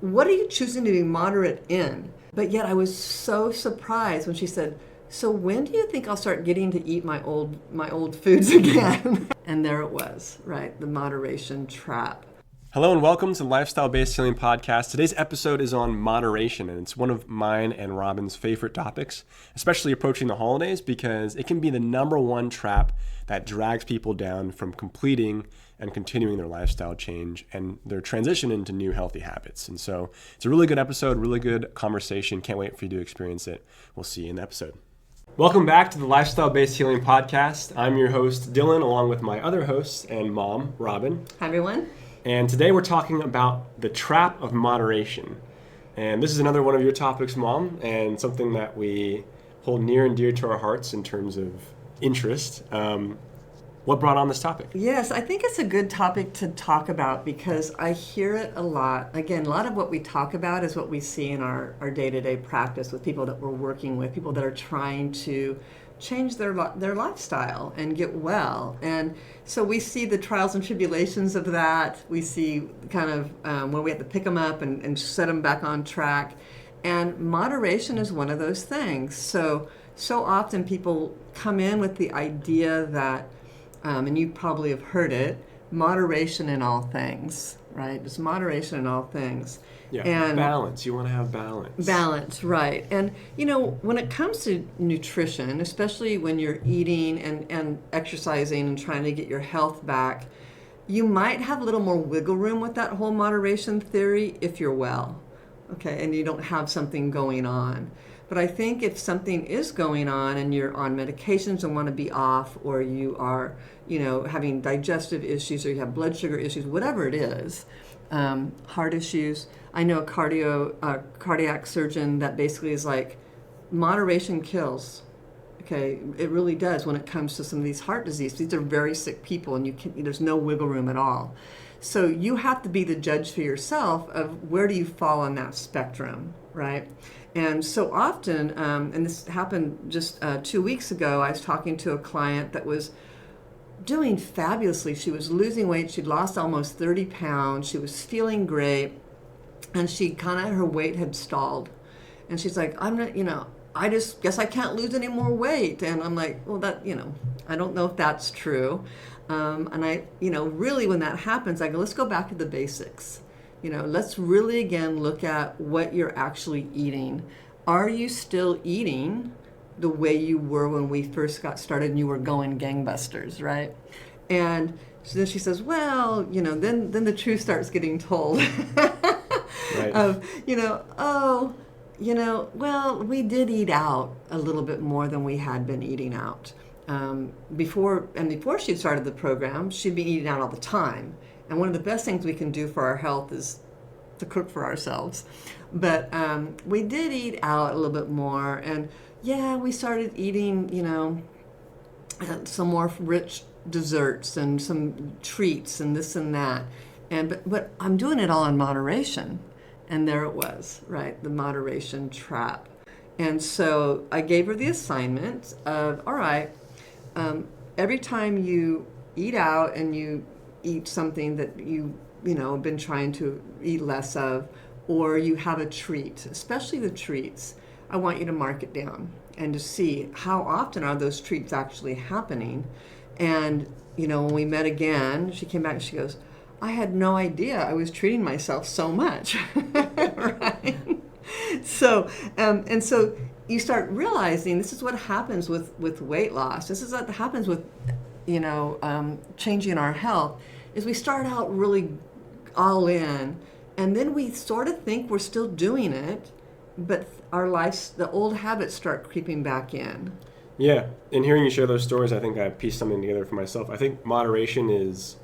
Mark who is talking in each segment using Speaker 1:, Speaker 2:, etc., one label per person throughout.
Speaker 1: what are you choosing to be moderate in? But yet I was so surprised when she said, so when do you think I'll start getting to eat my old foods again? And there it was, right? The moderation trap.
Speaker 2: Hello and welcome to the Lifestyle-Based Healing Podcast. Today's episode is on moderation, and it's one of mine and Robin's favorite topics, especially approaching the holidays, because it can be the number one trap that drags people down from completing and continuing their lifestyle change and their transition into new healthy habits. And so it's a really good episode, really good conversation. Can't wait for you to experience it. We'll see you in the episode. Welcome back to the Lifestyle-Based Healing Podcast. I'm your host, Dylan, along with my other hosts and mom, Robin.
Speaker 1: Hi, everyone.
Speaker 2: And today we're talking about the trap of moderation. And this is another one of your topics, Mom, and something that we hold near and dear to our hearts in terms of interest. What brought on this topic?
Speaker 1: Yes, I think it's a good topic to talk about because I hear it a lot. Again, a lot of what we talk about is what we see in our day-to-day practice with people that we're working with, people that are trying to change their lifestyle and get well. And so we see the trials and tribulations of that. We see kind of when we have to pick them up and set them back on track. And moderation is one of those things. So often people come in with the idea that, and you probably have heard it, moderation in all things, right? It's moderation in all things.
Speaker 2: Yeah,
Speaker 1: and
Speaker 2: balance. You want to have balance.
Speaker 1: Balance, right. And, when it comes to nutrition, especially when you're eating and exercising and trying to get your health back, you might have a little more wiggle room with that whole moderation theory if you're well, okay, and you don't have something going on. But I think if something is going on and you're on medications and want to be off, or you are, having digestive issues, or you have blood sugar issues, whatever it is, heart issues. I know a cardiac surgeon that basically is like, moderation kills. Okay, it really does when it comes to some of these heart disease. These are very sick people, and there's no wiggle room at all. So you have to be the judge for yourself of where do you fall on that spectrum, right? And so often, and this happened just 2 weeks ago, I was talking to a client that was doing fabulously. She was losing weight. She'd lost almost 30 pounds. She was feeling great. And her weight had stalled. And she's like, I'm not, I just guess I can't lose any more weight. And I'm like, well, I don't know if that's true. And I, really when that happens, I go, let's go back to the basics. Let's really again look at what you're actually eating. Are you still eating the way you were when we first got started and you were going gangbusters, right? And so then she says, well, then the truth starts getting told.
Speaker 2: Right.
Speaker 1: Of, well, we did eat out a little bit more than we had been eating out. Before she started the program, she'd be eating out all the time. And one of the best things we can do for our health is to cook for ourselves. But we did eat out a little bit more. And yeah, we started eating, some more rich desserts and some treats and this and that. But I'm doing it all in moderation. And there it was, right? The moderation trap. And so I gave her the assignment of, all right, every time you eat out and you eat something that you have been trying to eat less of, or you have a treat, especially the treats, I want you to mark it down and to see how often are those treats actually happening. And, when we met again, she came back and she goes, I had no idea I was treating myself so much, right? So, and so you start realizing this is what happens with weight loss. This is what happens with, changing our health, is we start out really all in, and then we sort of think we're still doing it, but the old habits start creeping back in.
Speaker 2: Yeah, and hearing you share those stories, I think I pieced something together for myself. I think moderation is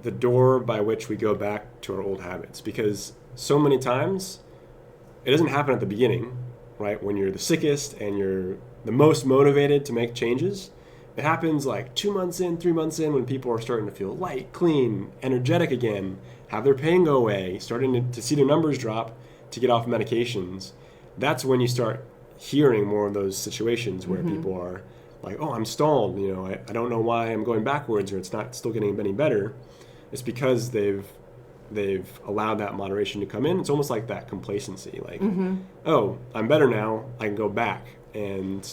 Speaker 2: the door by which we go back to our old habits, because so many times it doesn't happen at the beginning, right? When you're the sickest and you're the most motivated to make changes, it happens like 2 months in, 3 months in, when people are starting to feel light, clean, energetic again, have their pain go away, starting to see their numbers drop to get off medications. That's when you start hearing more of those situations where people are like, oh, I'm stalled, I don't know why I'm going backwards, or it's not still getting any better. It's because they've they've allowed that moderation to come in. It's almost like that complacency, like, oh, I'm better now, I can go back. And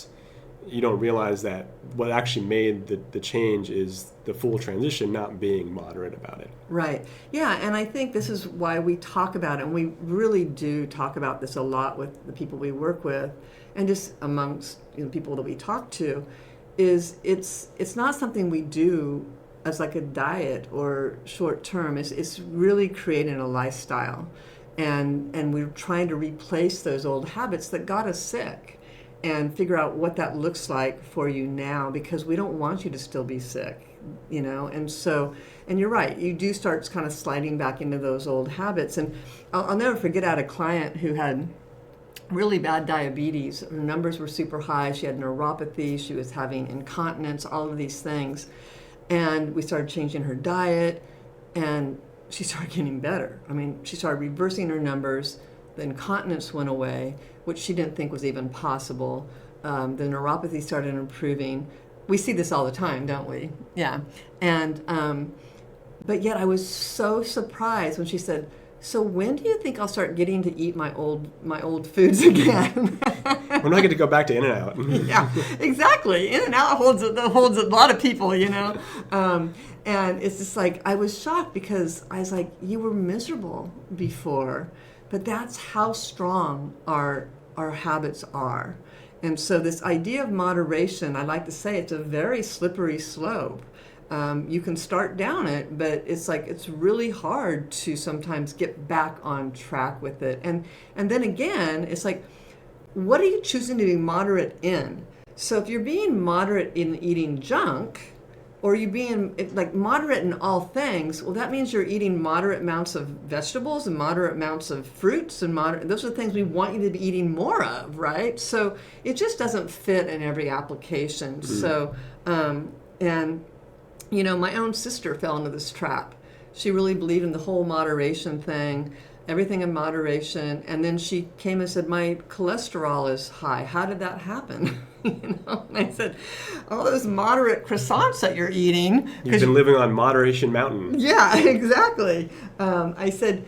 Speaker 2: you don't realize that what actually made the change is the full transition, not being moderate about it.
Speaker 1: Right. Yeah, and I think this is why we talk about it, and we really do talk about this a lot with the people we work with, and just amongst people that we talk to, is it's not something we do as like a diet or short term. It's really creating a lifestyle, and we're trying to replace those old habits that got us sick, and figure out what that looks like for you now, because we don't want you to still be sick, and so, and you're right, you do start kind of sliding back into those old habits. And I'll never forget, I had a client who had really bad diabetes. Her numbers were super high. She had neuropathy. She was having incontinence, all of these things. And we started changing her diet, and she started getting better. I mean, she started reversing her numbers. The incontinence went away, which she didn't think was even possible. The neuropathy started improving. We see this all the time, don't we? Yeah. And but yet I was so surprised when she said, "So when do you think I'll start getting to eat my old foods again?"
Speaker 2: When do I get to go back to In-N-Out?
Speaker 1: Yeah, exactly. In-N-Out holds a lot of people, and it's just like, I was shocked, because I was like, you were miserable before, but that's how strong our habits are. And so this idea of moderation, I like to say, it's a very slippery slope. You can start down it, but it's really hard to sometimes get back on track with it. And then again, it's like, what are you choosing to be moderate in? So if you're being moderate in eating junk, or you being like moderate in all things, well, that means you're eating moderate amounts of vegetables and moderate amounts of fruits, and those are the things we want you to be eating more of, right? So it just doesn't fit in every application. So, and my own sister fell into this trap. She really believed in the whole moderation thing, everything in moderation, and then she came and said, my cholesterol is high. How did that happen? And I said, all those moderate croissants that you're eating.
Speaker 2: You've been living on Moderation Mountain.
Speaker 1: Yeah, exactly. I said,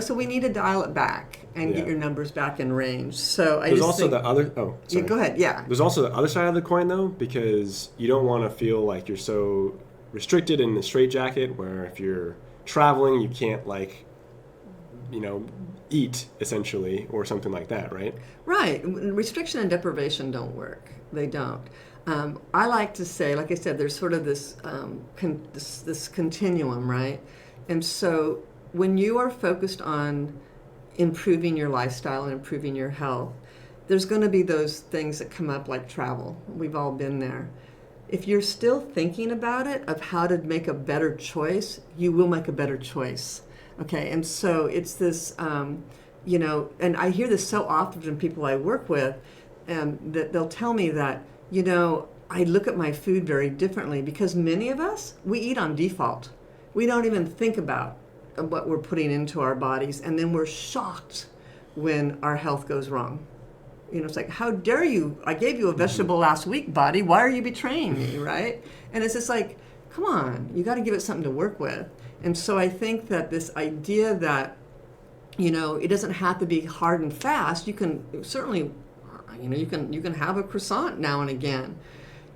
Speaker 1: so we need to dial it back and get your numbers back in range. So
Speaker 2: There's also the other, sorry.
Speaker 1: Go ahead, yeah.
Speaker 2: There's also the other side of the coin, though, because you don't want to feel like you're so restricted in the straitjacket, where if you're traveling, you can't eat, essentially, or something like that, right? Right.
Speaker 1: Restriction and deprivation don't work. They don't. I like to say, like I said, there's sort of this this continuum, right? And so when you are focused on improving your lifestyle and improving your health, there's going to be those things that come up, like travel. We've all been there. If you're still thinking about it, of how to make a better choice, you will make a better choice. Okay, and so it's this, and I hear this so often from people I work with, that they'll tell me that, I look at my food very differently, because many of us, we eat on default. We don't even think about what we're putting into our bodies, and then we're shocked when our health goes wrong. It's like, how dare you? I gave you a vegetable last week, body. Why are you betraying me, right? And it's just like, come on, you got to give it something to work with. And so I think that this idea that, it doesn't have to be hard and fast. You can certainly, you can have a croissant now and again.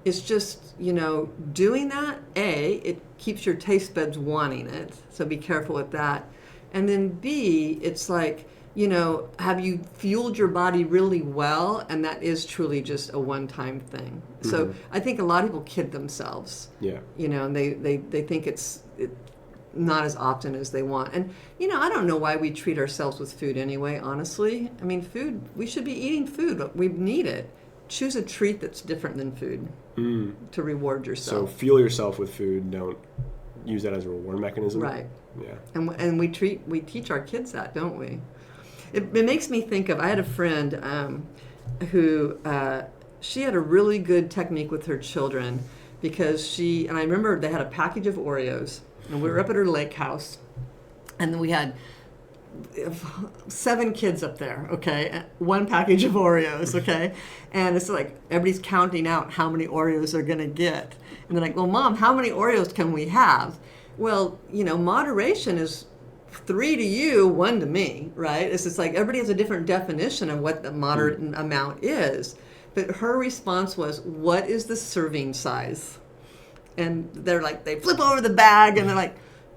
Speaker 1: It's just, doing that, it keeps your taste buds wanting it. So be careful with that. And then B, it's like, have you fueled your body really well? And that is truly just a one-time thing. Mm-hmm. So I think a lot of people kid themselves.
Speaker 2: Yeah.
Speaker 1: And they think it's not as often as they want. And, I don't know why we treat ourselves with food anyway, honestly. I mean, food, we should be eating food, but we need it. Choose a treat that's different than food to reward yourself.
Speaker 2: So fuel yourself with food. Don't use that as a reward mechanism.
Speaker 1: Right.
Speaker 2: Yeah.
Speaker 1: And we teach our kids that, don't we? It makes me think of, I had a friend who, she had a really good technique with her children, because and I remember they had a package of Oreos, and we were up at her lake house, and we had 7 kids up there, okay? 1 package of Oreos, okay? And it's like everybody's counting out how many Oreos they're going to get. And they're like, well, Mom, how many Oreos can we have? Well, moderation is 3 to you, 1 to me, right? It's just like everybody has a different definition of what the moderate amount is. But her response was, what is the serving size? And they're like, they flip over the bag and they're like,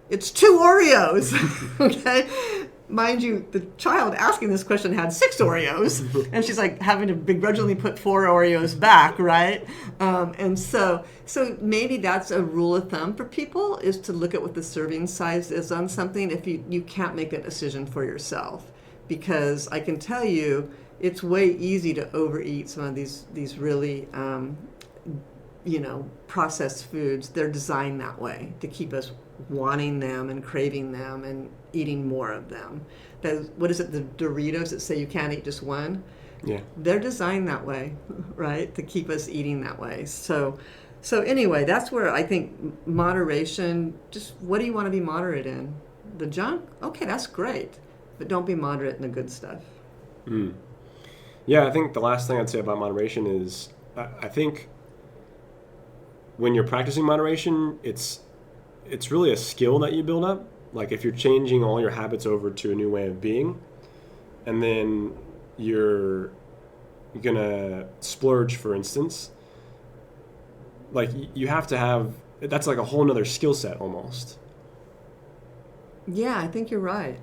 Speaker 1: it's 2 Oreos, okay? Mind you, the child asking this question had 6 Oreos, and she's like having to begrudgingly put 4 Oreos back, right? And so maybe that's a rule of thumb for people, is to look at what the serving size is on something if you can't make that decision for yourself. Because I can tell you, it's way easy to overeat some of these really processed foods. They're designed that way to keep us wanting them and craving them and eating more of them. What is it, the Doritos that say you can't eat just one?
Speaker 2: Yeah.
Speaker 1: They're designed that way, right, to keep us eating that way. So anyway, that's where I think moderation, just what do you want to be moderate in? The junk? Okay, that's great. But don't be moderate in the good stuff.
Speaker 2: Yeah, I think the last thing I'd say about moderation is I think when you're practicing moderation, it's really a skill that you build up. Like if you're changing all your habits over to a new way of being, and then you're gonna splurge, for instance, like you have to have, that's like a whole nother skill set almost.
Speaker 1: Yeah, I think you're right.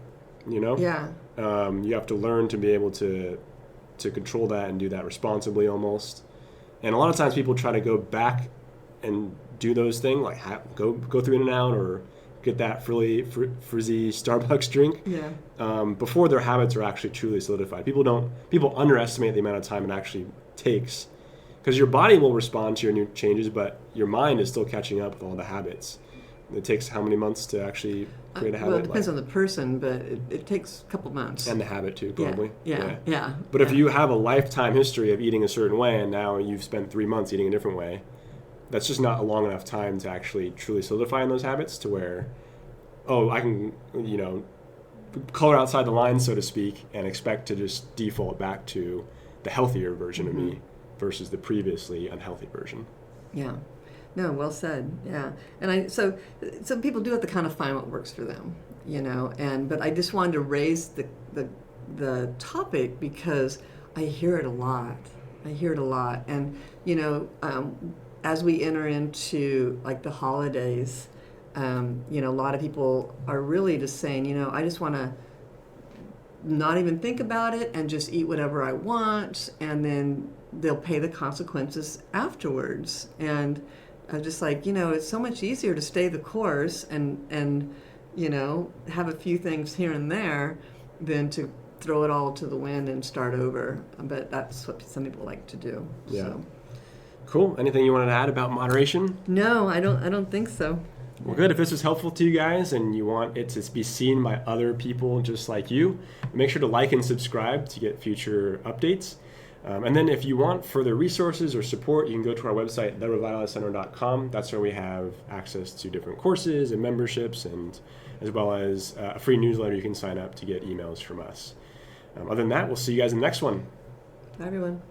Speaker 2: You know?
Speaker 1: Yeah.
Speaker 2: You have to learn to be able to control that and do that responsibly almost. And a lot of times people try to go back and do those things, like go through In-N-Out or get that frizzy Starbucks drink before their habits are actually truly solidified. People underestimate the amount of time it actually takes, because your body will respond to your new changes, but your mind is still catching up with all the habits. It takes how many months to actually create a habit?
Speaker 1: Well, it depends on the person, but it takes a couple months.
Speaker 2: And the habit too, probably.
Speaker 1: Yeah.
Speaker 2: But if you have a lifetime history of eating a certain way and now you've spent 3 months eating a different way, that's just not a long enough time to actually truly solidify in those habits to where, I can, color outside the line, so to speak, and expect to just default back to the healthier version of me versus the previously unhealthy version.
Speaker 1: Yeah. No, well said. Yeah. And so some people do have to kind of find what works for them, but I just wanted to raise the topic because I hear it a lot. And, as we enter into like the holidays, a lot of people are really just saying, I just want to not even think about it and just eat whatever I want, and then they'll pay the consequences afterwards. And I'm just like, it's so much easier to stay the course and have a few things here and there than to throw it all to the wind and start over. But that's what some people like to do.
Speaker 2: Yeah.
Speaker 1: So.
Speaker 2: Cool. Anything you wanted to add about moderation?
Speaker 1: No, I don't think so.
Speaker 2: Well, good. If this was helpful to you guys and you want it to be seen by other people just like you, make sure to like and subscribe to get future updates. And then if you want further resources or support, you can go to our website, therevitalizecenter.com. That's where we have access to different courses and memberships, and as well as a free newsletter you can sign up to get emails from us. Other than that, we'll see you guys in the next one.
Speaker 1: Bye, everyone.